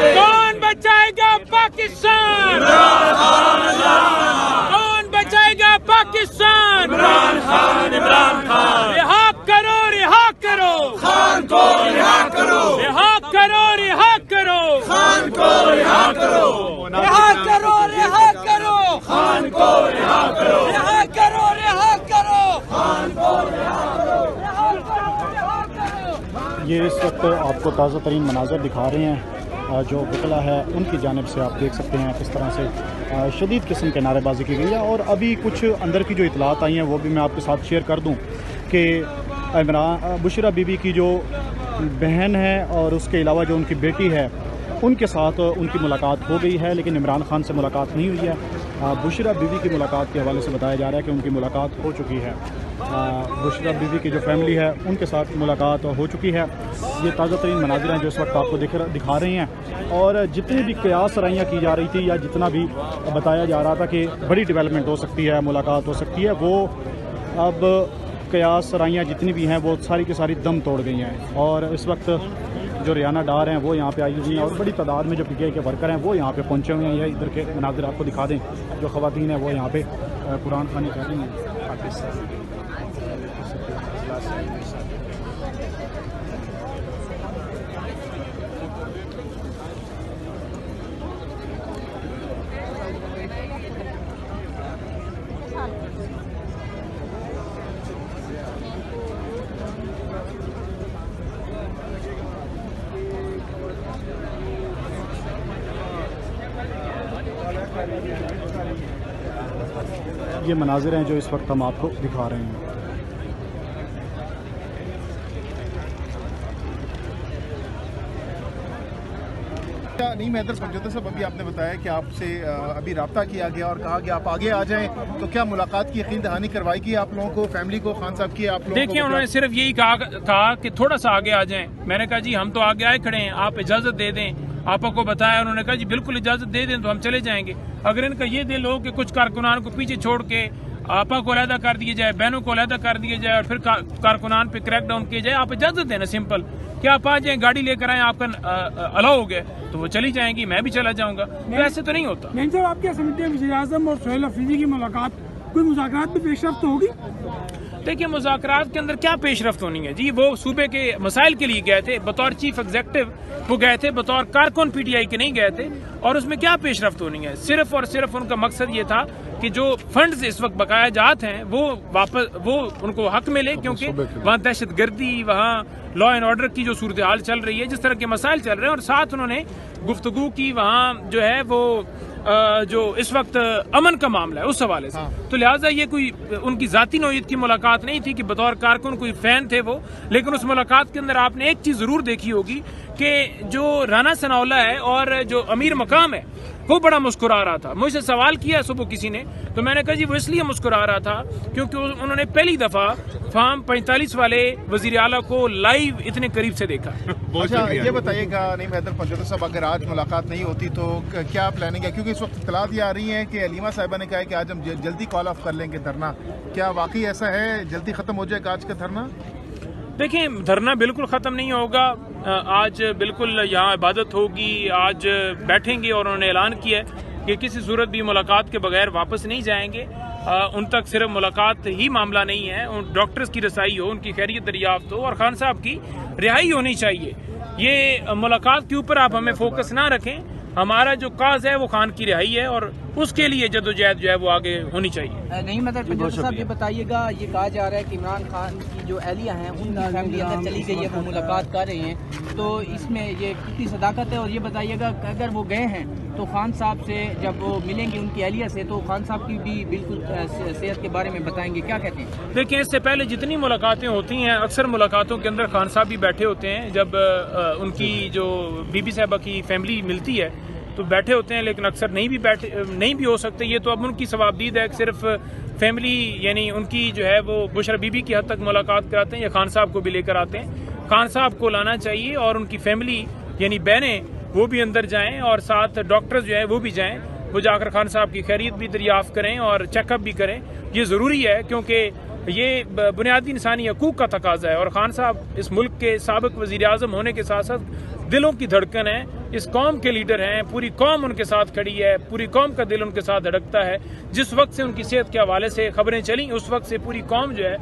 कौन बचाएगा पाकिस्तान? कौन बचाएगा पाकिस्तान? इमरान खान रिहा करो, रिहा करो खान को, रिहा करो रिहा करो, रिहा करो खान को, रिहा करो रिहा करो, रिहा करो खान को, रिहा करो रिहा करो, रिहा करो खान को, रिहा करो। ये इस वक्त आपको ताज़ा तरीन मनाज़र दिखा रहे हैं जो वकला है उनकी जानिब से। आप देख सकते हैं किस तरह से शदीद किस्म के नारेबाजी की गई है। और अभी कुछ अंदर की जो इतलात आई हैं वो भी मैं आपके साथ शेयर कर दूं कि बुशरा बीबी की जो बहन है और उसके अलावा जो उनकी बेटी है उनके साथ उनकी मुलाकात हो गई है, लेकिन इमरान खान से मुलाकात नहीं हुई है। बुशरा बीबी की मुलाकात के हवाले से बताया जा रहा है कि उनकी मुलाकात हो चुकी है। बुशरा बीबी की जो फैमिली है उनके साथ मुलाकात हो चुकी है। ये ताज़ा तरीन मनाज़िर हैं जो इस वक्त आपको दिखा रही हैं। और जितनी भी कयास सराइयाँ की जा रही थी या जितना भी बताया जा रहा था कि बड़ी डेवलपमेंट हो सकती है, मुलाकात हो सकती है, वो अब कयास सराइयाँ जितनी भी हैं वो सारी की सारी दम तोड़ गई हैं। और इस वक्त जो रियाना डार हैं वो यहाँ पे आई हुई हैं और बड़ी तादाद में जो पीटीआई के वर्कर हैं वो यहाँ पे पहुँचे हुए हैं। ये इधर के मनाज़िर आपको दिखा दें। जो ख़वातीन हैं वो यहाँ पे कुरान खानी कर रही हैं। ये मनाजिर हैं जो इस वक्त हम आपको दिखा रहे हैं। नहीं मैदर पंजोता साहब, अभी आपने बताया कि आपसे अभी रब्ता किया गया और कहा कि आप आगे आ जाएं, तो क्या मुलाकात की यकीन दहानी करवाई गई आप लोगों को, फैमिली को, खान साहब की? आप लोगों देखिए उन्होंने सिर्फ यही कहा कि थोड़ा सा आगे आ जाएं। मैंने कहा जी हम तो आगे आए खड़े हैं, आप इजाजत दे दें। आपा को बताया, उन्होंने कहा जी बिल्कुल इजाजत दे दें तो हम चले जाएंगे। अगर इनका ये दिल हो कि कुछ कारकुनान को पीछे छोड़ के आपा को अलहदा कर दिया जाए, बहनों को अलहदा कर दिया जाए और फिर कारकुनान पे क्रैकडाउन किया जाए, आप इजाजत देना सिंपल कि आप आ जाए, गाड़ी लेकर आए, आपका अलाउ हो गया तो वो चली जाएंगी, मैं भी चला जाऊंगा। तो ऐसे तो नहीं होता। नहीं साहब, आपके समिति में वज़ीर आज़म और सोहेल अफरीदी की मुलाकात, कोई मुज़ाकरात में पेशरफ्त होगी? देखिए मुज़ाकरात के अंदर क्या पेशरफ्त होनी है जी। वो सूबे के मसाइल के लिए गए थे, बतौर चीफ एग्जीक्यूटिव वो गए थे, बतौर कारकुन पीटीआई के नहीं गए थे। और उसमें क्या पेशरफ्त होनी है? सिर्फ और सिर्फ उनका मकसद ये था कि जो फंड्स इस वक्त बकाया जात हैं वो वापस, वो उनको हक मिले, क्योंकि वहाँ दहशत गर्दी, वहाँ लॉ एंड ऑर्डर की जो सूरत हाल चल रही है, जिस तरह के मसाइल चल रहे हैं। और साथ उन्होंने गुफ्तगू की वहाँ जो है वो जो इस वक्त अमन का मामला है उस हवाले से। तो लिहाजा ये कोई उनकी जाती नौयत की मुलाकात नहीं थी कि बतौर कारकुन कोई फैन थे वो। लेकिन उस मुलाकात के अंदर आपने एक चीज जरूर देखी होगी कि जो राना सनाउल्लाह है और जो अमीर मकाम है वो बड़ा मुस्कुरा रहा था। मुझसे सवाल किया सुबह किसी ने, तो मैंने कहा जी वो इसलिए मुस्कुरा रहा था क्योंकि उन्होंने पहली दफा फार्म 45 वाले वजीर आला को लाइव इतने करीब से देखा। अच्छा ये बताइएगा, नहीं मैदर पंजोता साहब, अगर आज मुलाकात नहीं होती तो क्या प्लानिंग है? क्योंकि इस वक्त इत्तलात ये आ रही है कि अलीमा साहिबा ने कहा है कि आज हम जल्दी कॉल ऑफ कर लेंगे धरना। क्या वाकई ऐसा है, जल्दी खत्म हो जाएगा आज का धरना? देखिए धरना बिल्कुल ख़त्म नहीं होगा। आज बिल्कुल यहाँ इबादत होगी, आज बैठेंगे और उन्होंने ऐलान किया है कि किसी सूरत भी मुलाकात के बगैर वापस नहीं जाएंगे। उन तक सिर्फ मुलाकात ही मामला नहीं है, उन डॉक्टर्स की रसाई हो, उनकी खैरियत दरियाफ्त हो और खान साहब की रिहाई होनी चाहिए। ये मुलाकात के ऊपर आप हमें फोकस ना रखें। हमारा जो काज है वो खान की रिहाई है और उसके लिए जदोजहद जो है वो आगे होनी चाहिए। नहीं मतलब पंजोता साहब ये बताइएगा, ये कहा जा रहा है कि इमरान खान की जो एहलिया हैं उनकी फैमिली अंदर चली गई है, वो मुलाकात कर रहे हैं, तो इसमें ये कितनी सदाकत है? और ये बताइएगा अगर वो गए हैं तो खान साहब से जब वो मिलेंगे उनकी एहलिया से तो खान साहब की भी बिल्कुल सेहत के बारे में बताएंगे, क्या कहते हैं? देखिए इससे पहले जितनी मुलाकातें होती हैं, अक्सर मुलाकातों के अंदर खान साहब भी बैठे होते हैं। जब उनकी जो बीबी साहबा की फैमिली मिलती है तो बैठे होते हैं, लेकिन अक्सर नहीं भी हो सकते। ये तो अब उनकी सवाबदीद है, सिर्फ फैमिली यानी उनकी जो है वो बुशरा बीबी की हद तक मुलाकात कराते हैं या खान साहब को भी लेकर आते हैं। खान साहब को लाना चाहिए और उनकी फैमिली यानी बहनें वो भी अंदर जाएं और साथ डॉक्टर्स जो है वो भी जाएं, वो जाकर खान साहब की खैरियत भी दरियाफ्त करें और चेकअप भी करें। ये ज़रूरी है क्योंकि ये बुनियादी इंसानी हकूक़ का तकाजा है और खान साहब इस मुल्क के साबिक़ वज़ीर आज़म होने के साथ साथ दिलों की धड़कन है, इस कौम के लीडर हैं, पूरी कौम उनके साथ खड़ी है, पूरी कौम का दिल उनके साथ धड़कता है। जिस वक्त से उनकी सेहत के हवाले से खबरें चली, उस वक्त से पूरी कौम जो है